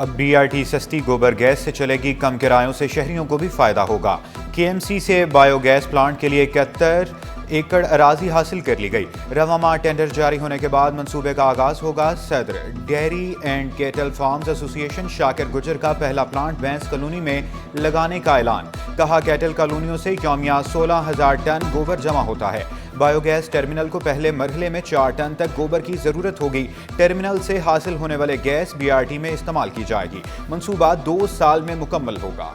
اب BRT سستی گوبر گیس سے چلے گی، کم کرایوں سے شہریوں کو بھی فائدہ ہوگا۔ KMC سے بایو گیس پلانٹ کے لیے 71 ایکڑ اراضی حاصل کر لی گئی۔ رواں ماہ ٹینڈر جاری ہونے کے بعد منصوبے کا آغاز ہوگا۔ صدر ڈیری اینڈ کیٹل فارمز ایسوسی ایشن شاکر گجر کا پہلا پلانٹ بینس کالونی میں لگانے کا اعلان۔ کہا کیٹل کالونیوں سے یومیہ 16,000 ٹن گوبر جمع ہوتا ہے۔ بایو گیس ٹرمینل کو پہلے مرحلے میں 4 ٹن تک گوبر کی ضرورت ہوگی۔ ٹرمینل سے حاصل ہونے والے گیس BRT میں استعمال کی جائے گی۔ منصوبہ 2 سال میں مکمل ہوگا۔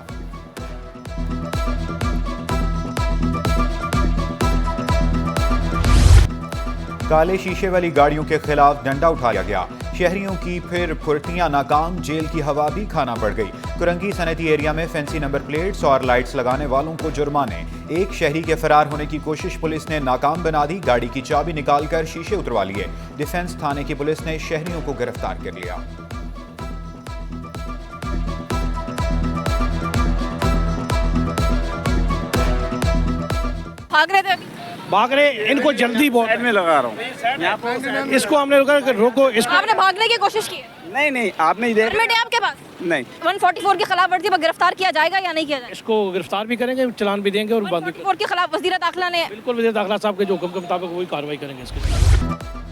کالے شیشے والی گاڑیوں کے خلاف ڈنڈا اٹھایا گیا۔ شہریوں کی پھر پھرتیاں ناکام، جیل کی ہوا بھی کھانا پڑ گئی۔ کرنگی صنعتی ایریا میں فینسی نمبر پلیٹس اور لائٹس لگانے والوں کو جرمانے۔ ایک شہری کے فرار ہونے کی کوشش پولیس نے ناکام بنا دی۔ گاڑی کی چابی نکال کر شیشے اتروا لیے۔ ڈیفنس تھانے کی پولیس نے شہریوں کو گرفتار کر لیا۔ بھاگ رہے، ان کو جلدی بہت میں لگا رہا ہوں۔ اس کو ہم نے روکو، اس کو آپ نے بھاگنے کی کوشش کی؟ نہیں آپ نہیں دے پرمٹ ہے آپ کے پاس؟ نہیں۔ 144 کی خلاف ورزی پر گرفتار کیا جائے گا یا نہیں کیا جائے گا؟ اس کو گرفتار بھی کریں گے، چلان بھی دیں گے اور 144 کے خلاف وزیر داخلہ نے بالکل وزیر داخلہ صاحب کے جو حکم کے مطابق وہی کارروائی کریں گے اس کے۔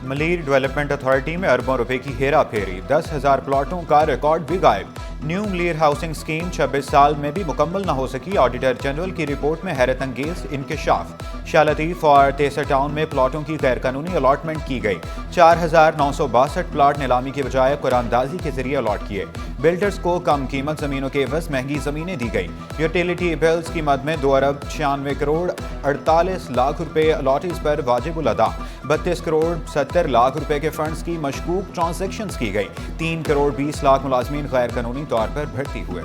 ملیر ڈیولپمنٹ اتھارٹی میں اربوں روپے کی ہیرا پھیری، 10,000 پلاٹوں کا ریکارڈ بھی غائب۔ نیو ملیر ہاؤسنگ اسکیم 26 سال میں بھی مکمل نہ ہو سکی۔ آڈیٹر جنرل کی رپورٹ میں حیرت انگیز انکشاف۔ شاہ لطیف اور تیسر ٹاؤن میں پلاٹوں کی غیر قانونی الاٹمنٹ کی گئی۔ 4,962 پلاٹ نیلامی کے بجائے قراردادی کے ذریعے الاٹ کیے۔ بلڈرز کو کم قیمت زمینوں کے عوض مہنگی زمینیں دی گئی۔ یوٹیلیٹی بلز کی مد میں 2 ارب 96 کروڑ 48 لاکھ روپے الاٹیز پر واجب الادا۔ 32 کروڑ 70 لاکھ روپے کے فنڈز کی مشکوک ٹرانزیکشنز کی گئی۔ 3 کروڑ 20 لاکھ ملازمین غیر قانونی طور پر بھرتی ہوئے۔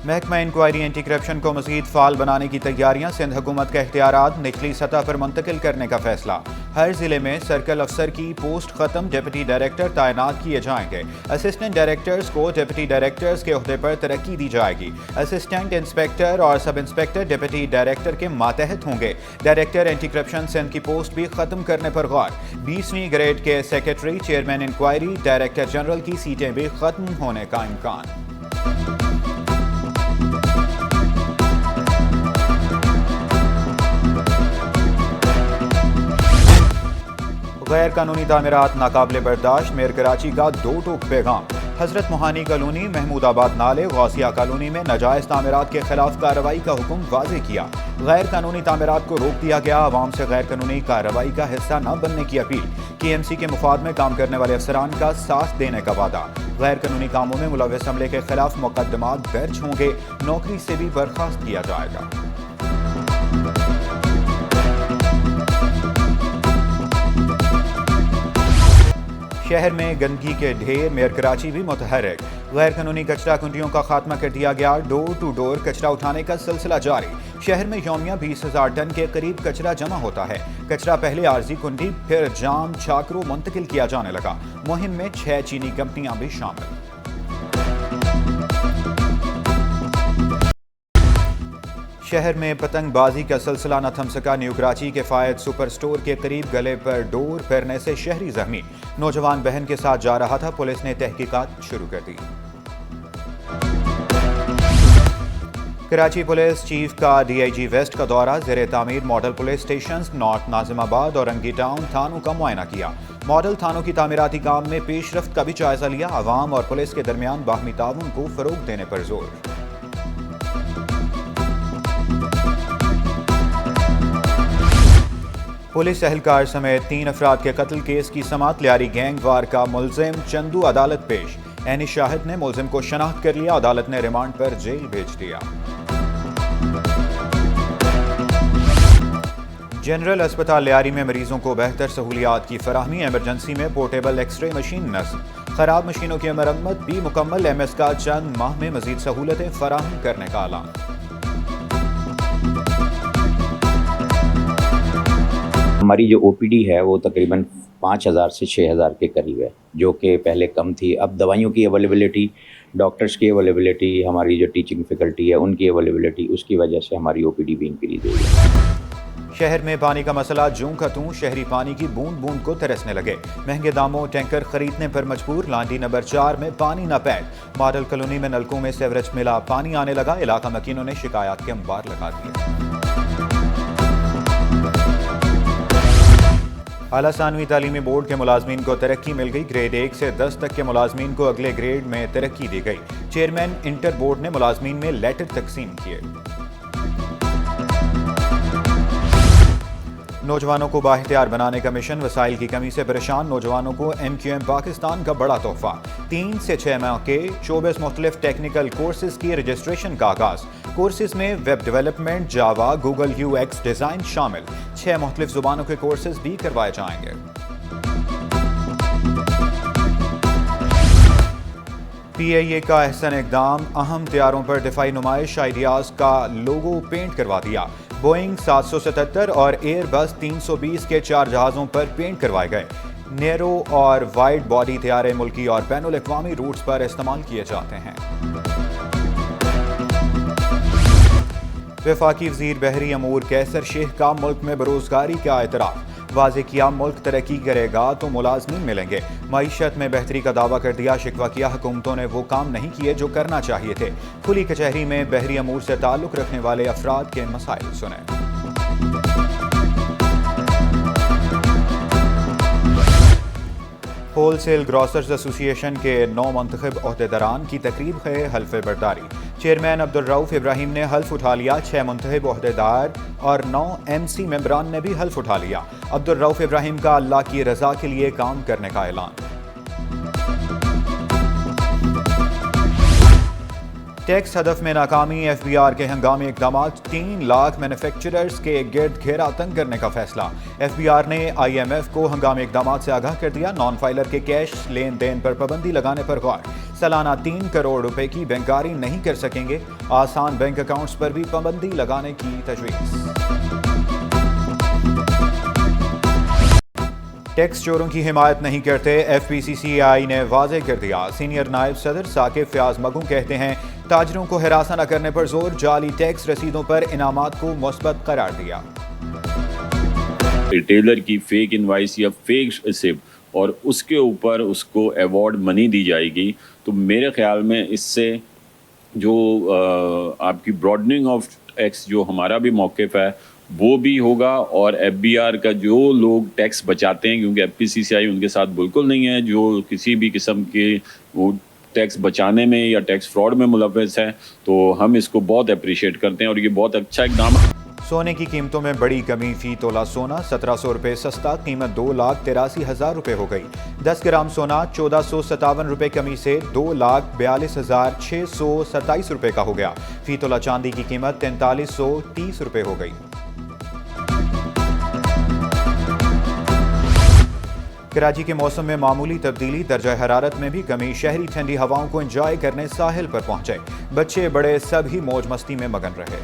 محکمہ انکوائری اینٹی کرپشن کو مزید فعال بنانے کی تیاریاں۔ سندھ حکومت کے اختیارات نچلی سطح پر منتقل کرنے کا فیصلہ۔ ہر ضلع میں سرکل افسر کی پوسٹ ختم، ڈپٹی ڈائریکٹر تعینات کیے جائیں گے۔ اسسٹنٹ ڈائریکٹرز کو ڈپٹی ڈائریکٹرز کے عہدے پر ترقی دی جائے گی۔ اسسٹنٹ انسپکٹر اور سب انسپکٹر ڈپٹی ڈائریکٹر کے ماتحت ہوں گے۔ ڈائریکٹر اینٹی کرپشن سندھ کی پوسٹ بھی ختم کرنے پر غور۔ 20ویں گریڈ کے secretary, chairman inquiry, director general کی سیٹیں بھی ختم ہونے کا امکان۔ غیر قانونی تعمیرات ناقابل برداشت، میئر کراچی کا 2 ٹوک پیغام۔ حضرت موہانی کالونی، محمود آباد نالے، غوثیہ کالونی میں ناجائز تعمیرات کے خلاف کارروائی کا حکم واضح کیا۔ غیر قانونی تعمیرات کو روک دیا گیا۔ عوام سے غیر قانونی کارروائی کا حصہ نہ بننے کی اپیل۔ KMC کے مفاد میں کام کرنے والے افسران کا ساتھ دینے کا وعدہ۔ غیر قانونی کاموں میں ملوث عملے کے خلاف مقدمات درج ہوں گے۔ نوکری سے بھی برخاست کیا جائے گا۔ شہر میں گندگی کے ڈھیر، میئر کراچی بھی متحرک۔ غیر قانونی کچرا کنڈیوں کا خاتمہ کر دیا گیا۔ ڈور ٹو ڈور کچرا اٹھانے کا سلسلہ جاری۔ شہر میں یومیہ 20,000 ٹن کے قریب کچرا جمع ہوتا ہے۔ کچرا پہلے عارضی کنڈی، پھر جام چھاکروں منتقل کیا جانے لگا۔ مہم میں 6 چینی کمپنیاں بھی شامل۔ شہر میں پتنگ بازی کا سلسلہ نہ تھم سکا۔ نیو کراچی کے فائد سپر سٹور کے قریب گلے پر ڈور پھرنے سے شہری زخمی۔ نوجوان بہن کے ساتھ جا رہا تھا۔ پولیس نے تحقیقات شروع کر دی۔ کراچی پولیس چیف کا DIG ویسٹ کا دورہ۔ زیر تعمیر ماڈل پولیس اسٹیشنز نارتھ ناظم آباد اور رنگی ٹاؤن تھانوں کا معائنہ کیا۔ ماڈل تھانوں کی تعمیراتی کام میں پیش رفت کا بھی جائزہ لیا۔ عوام اور پولیس کے درمیان باہمی تعاون کو فروغ دینے پر زور۔ پولیس اہلکار سمیت 3 افراد کے قتل کیس کی سماعت۔ لیاری گینگ وار کا ملزم چندو عدالت پیش۔ عینی شاہد نے ملزم کو شناخت کر لیا۔ عدالت نے ریمانڈ پر جیل بھیج دیا۔ جنرل اسپتال لیاری میں مریضوں کو بہتر سہولیات کی فراہمی۔ ایمرجنسی میں پورٹیبل ایکس رے مشین نصب۔ خراب مشینوں کی مرمت بھی مکمل۔ MS کا چند ماہ میں مزید سہولتیں فراہم کرنے کا اعلان۔ ہماری جو OPD ہے وہ تقریباً 5,000 سے 6,000 کے قریب ہے، جو کہ پہلے کم تھی۔ اب دوائیوں کی اویلیبلٹی، ڈاکٹرز کی اویلیبلٹی، ہماری جو ٹیچنگ فیکلٹی ہے ان کی اویلیبلٹی، اس کی وجہ سے ہماری OPD بھی انکریز ہوئی ہے۔ شہر میں پانی کا مسئلہ جوں کا توں، شہری پانی کی بوند بوند کو ترسنے لگے، مہنگے داموں ٹینکر خریدنے پر مجبور، لانڈی نمبر 4 میں پانی نہ پید، ماڈل کالونی میں نلکوں میں سیوریج ملا، پانی آنے لگا، علاقہ مکینوں نے شکایات کے انبار لگا دیے۔ اعلیٰ ثانوی تعلیمی بورڈ کے ملازمین کو ترقی مل گئی، گریڈ 1 سے 10 تک کے ملازمین کو اگلے گریڈ میں ترقی دی گئی، چیئرمین انٹر بورڈ نے ملازمین میں لیٹر تقسیم کیے۔ نوجوانوں کو بااختیار بنانے کا مشن، وسائل کی کمی سے پریشان نوجوانوں کو MQM پاکستان کا بڑا تحفہ، 3 سے 6 ماہ کے 24 مختلف ٹیکنیکل کورسز کی رجسٹریشن کا آغاز، کورسز میں ویب ڈیولپمنٹ، جاوا، گوگل UX ڈیزائن شامل، 6 مختلف زبانوں کے کورسز بھی کروائے جائیں گے۔ PIA کا احسن اقدام، اہم طیاروں پر دفاعی نمائش، آئیڈیاز کا لوگو پینٹ کروا دیا، بوئنگ 777 اور ایئر بس 320 کے 4 جہازوں پر پینٹ کروائے گئے، نیرو اور وائڈ باڈی طیارے ملکی اور بین الاقوامی روٹس پر استعمال کیے جاتے ہیں۔ وفاقی وزیر بحری امور قیصر شیخ کا ملک میں بروزگاری کا اعتراف، واضح کیا ملک ترقی کرے گا تو ملازمین ملیں گے، معیشت میں بہتری کا دعویٰ کر دیا، شکوہ کیا حکومتوں نے وہ کام نہیں کیے جو کرنا چاہیے تھے، کھلی کچہری میں بحری امور سے تعلق رکھنے والے افراد کے مسائل سنیں۔ ہول سیل گراسرز ایسوسی ایشن کے 9 منتخب عہدیداران کی تقریب ہے حلف برداری، چیئرمین عبدالرؤف ابراہیم نے حلف اٹھا لیا، 6 منتخب عہدیدار اور 9 MC ممبران نے بھی حلف اٹھا لیا، عبدالرؤف ابراہیم کا اللہ کی رضا کے لیے کام کرنے کا اعلان۔ ٹیکس ہدف میں ناکامی، FBR کے ہنگامی اقدامات، 3 لاکھ مینوفیکچررز کے گرد گھیرا تنگ کرنے کا فیصلہ، FBR نے IMF کو ہنگامی اقدامات سے آگاہ کر دیا، نان فائلر کے کیش لین دین پر پابندی لگانے پر غور، سالانہ 3 کروڑ روپے کی بینکاری نہیں کر سکیں گے، آسان بینک اکاؤنٹس پر بھی پابندی لگانے کی تجویز۔ ٹیکس چوروں کی حمایت نہیں کرتے، FPCCI نے واضح کر دیا، سینئر نائب صدر ثاقب فیاض مگوں کہتے ہیں تاجروں کو ہراساں نہ کرنے پر زور، جعلی ٹیکس رسیدوں پر انعامات کو مثبت قرار دیا۔ ریٹیلر کی فیک انوائس یا فیک رسیپٹ اور اس کے اوپر اس کو ایوارڈ منی دی جائے گی تو میرے خیال میں اس سے جو آپ کی براڈننگ آف ٹیکس جو ہمارا بھی موقف ہے وہ بھی ہوگا، اور FBR کا جو لوگ ٹیکس بچاتے ہیں، کیونکہ FPCCI ان کے ساتھ بالکل نہیں ہے، جو کسی بھی قسم کے وہ ٹیکس بچانے میں یا ٹیکس فراڈ میں ملوث ہے، تو ہم اس کو بہت اپریشیٹ کرتے ہیں اور یہ بہت اچھا اقدام ہے۔ سونے کی قیمتوں میں بڑی کمی، فی تولہ سونا 1700 روپے سستا، قیمت 2,83,000 روپے ہو گئی، 10 گرام سونا 1457 روپے کمی سے 2,42,627 روپے کا ہو گیا، فی تولہ چاندی کی قیمت 4330 روپے ہو گئی۔ کراچی کے موسم میں معمولی تبدیلی، درجہ حرارت میں بھی کمی، شہری ٹھنڈی ہواؤں کو انجوائے کرنے ساحل پر پہنچے، بچے بڑے سب ہی موج مستی میں مگن رہے۔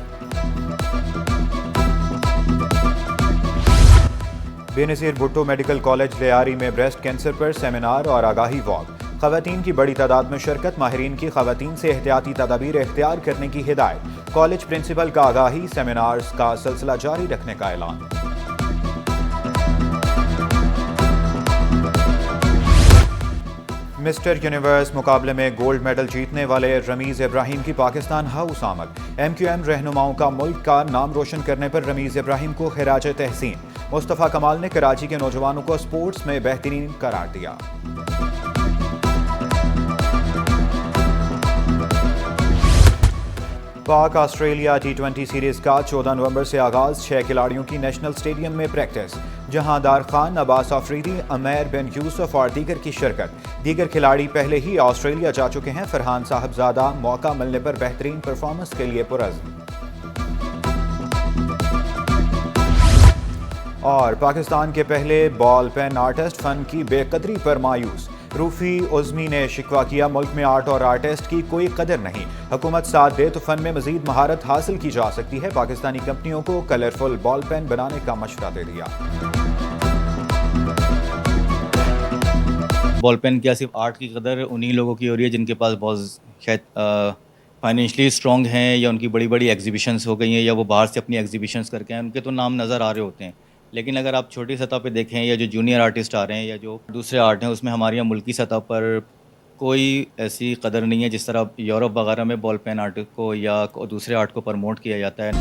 بے نظیر بھٹو میڈیکل کالج لیاری میں بریسٹ کینسر پر سیمینار اور آگاہی واک، خواتین کی بڑی تعداد میں شرکت، ماہرین کی خواتین سے احتیاطی تدابیر اختیار کرنے کی ہدایت، کالج پرنسپل کا آگاہی، سیمینارز کا سلسلہ جاری رکھنے کا اعلان۔ مسٹر یونیورس مقابلے میں گولڈ میڈل جیتنے والے رمیز ابراہیم کی پاکستان ہاؤس آمد، MQM رہنماؤں کا ملک کا نام روشن کرنے پر رمیز ابراہیم کو خراج تحسین، مصطفیٰ کمال نے کراچی کے نوجوانوں کو سپورٹس میں بہترین قرار دیا۔ پاک آسٹریلیا T20 سیریز کا 14 نومبر سے آغاز، 6 کھلاڑیوں کی نیشنل اسٹیڈیم میں پریکٹس، جہاں دار خان، عباس آفریدی، عمیر بن یوسف اور دیگر کی شرکت، دیگر کھلاڑی پہلے ہی آسٹریلیا جا چکے ہیں، فرحان صاحبزادہ موقع ملنے پر بہترین پرفارمنس کے لیے پرعزم۔ اور پاکستان کے پہلے بال پین آرٹسٹ فن کی بے قدری پر مایوس، روفی عظمی نے شکوہ کیا، ملک میں آرٹ اور آرٹسٹ کی کوئی قدر نہیں، حکومت ساتھ دے تو فن میں مزید مہارت حاصل کی جا سکتی ہے، پاکستانی کمپنیوں کو کلرفل بال پین بنانے کا مشورہ دے دیا۔ بال پین کیا صرف آرٹ کی قدر انہی لوگوں کی ہو رہی ہے جن کے پاس بہت فائنینشلی اسٹرانگ ہیں یا ان کی بڑی بڑی ایگزیبیشنس ہو گئی ہیں یا وہ باہر سے اپنی ایگزیبیشنس کر کے ہیں، ان کے تو نام نظر آ رہے ہوتے ہیں. لیکن اگر آپ چھوٹی سطح پہ دیکھیں یا جو جونیئر آرٹسٹ آ رہے ہیں یا جو دوسرے آرٹ ہیں، اس میں ہمارے یہاں ملکی سطح پر کوئی ایسی قدر نہیں ہے جس طرح یورپ وغیرہ میں بال پین آرٹ کو یا دوسرے آرٹ کو پروموٹ کیا جاتا ہے.